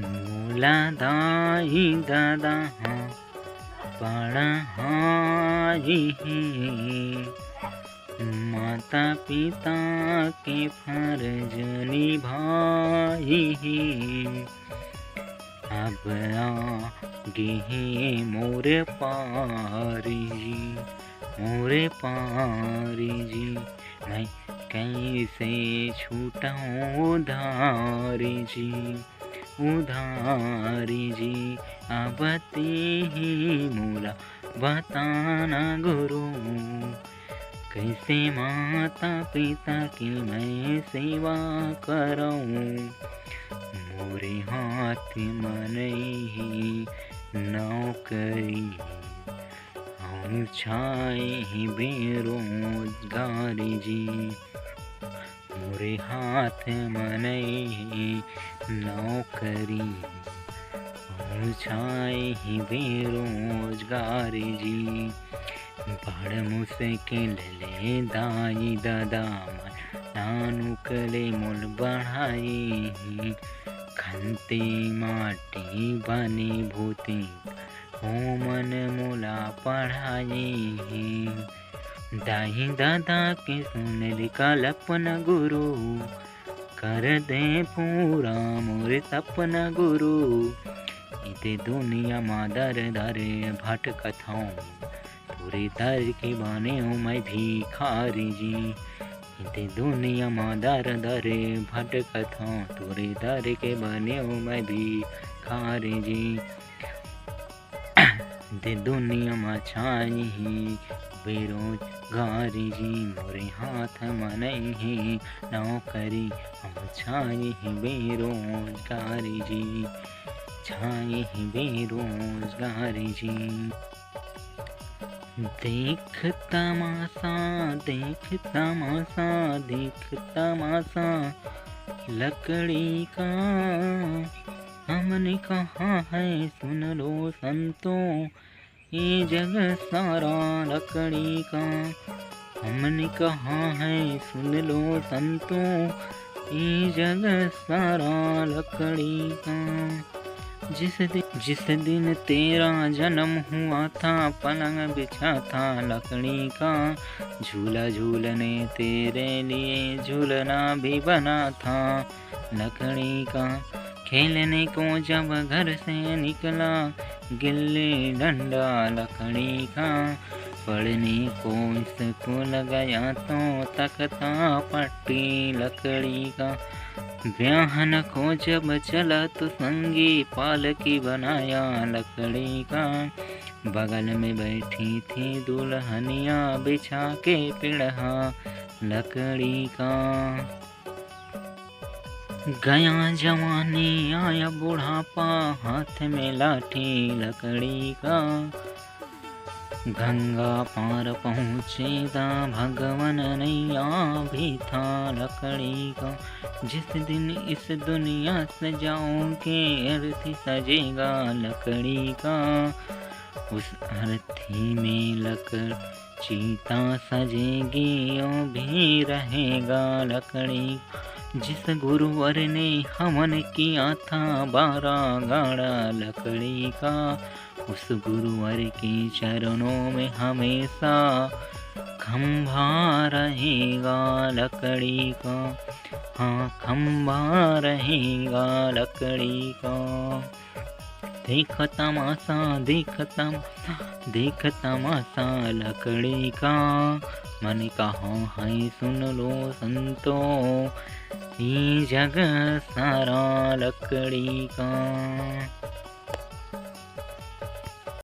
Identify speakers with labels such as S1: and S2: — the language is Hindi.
S1: मोला दाई दादा पढ़ाई है, माता पिता के फर्ज निभाई है। अब आगे है मोरे पारी जी, मोरे पारी जी, मैं कैसे छूटाऊं उधारी जी, उधारी जी। अब ते ही मोला बताना गुरु, कैसे माता पिता की मैं सेवा करूं। मोरे हाथ मनई नौकरी, हम छाए बेरोजगारी जी। मोरे हाथ मनई नौकरी, हम छाए बेरोजगारी जी। बड़ मुश्किल ले दाई दादा नानु कले मोल बढ़ाई, खंते माटी बने भूती हो मन मोला पढ़ाई। दाई दादा के सुन कल्पना गुरु, कर दे पूरा मोरे सपना गुरु। इते दुनिया मा दर दर भटकत हूँ, पूरे दर के बने हूँ मैं भिखारी जी। इते दुनिया मा दर दर भटकत हूँ, पूरे दर के बने हूँ मैं भिखारी जी। इते दुनिया मा छाई ही बेरोजगारी जी। मोरे हाथ मनई ही नौकरी, हम छाई ही बेरोजगारी जी, छाई ही बेरोजगारी जी। देख तमाशा देख तमाशा देख तमाशा लकड़ी का, हमने कहा है सुन लो संतों, ये जग सारा लकड़ी का। हमने कहा है सुन लो संतों, ये जग सारा लकड़ी का। जिस दिन तेरा जन्म हुआ था, पलंग बिछा था लकड़ी का। झूला झूलने तेरे लिए झूलना भी बना था लकड़ी का। खेलने को जब घर से निकला, गिल्ली डंडा लकड़ी का। पढ़ने को स्कूल गया तो तख्ता पट्टी लकड़ी का। ब्याहन को जब चला तो संगी पालकी बनाया लकड़ी का। बगल में बैठी थी दुल्हनिया बिछा के पिढ़ा लकड़ी का। गया जवानी आया बुढ़ापा, हाथ में लाठी लकड़ी का। गंगा पार पहुँचे दा भगवन नैया भी था लकड़ी का। जिस दिन इस दुनिया सजाओगे अर्थी सजेगा लकड़ी का। उस अर्थी में लकड़ चीता सजेगी ओ भी रहेगा लकड़ी। जिस गुरुवर ने हवन किया था 12 गाड़ा लकड़ी का। उस गुरुवर के चरणों में हमेशा खंभा रहेगा लकड़ी का। हाँ खंभा रहेगा लकड़ी का। देख तमाशा देख तमाशा देख तमाशा लकड़ी का। मन कहा है सुन लो संतों, ये जग सारा लकड़ी का।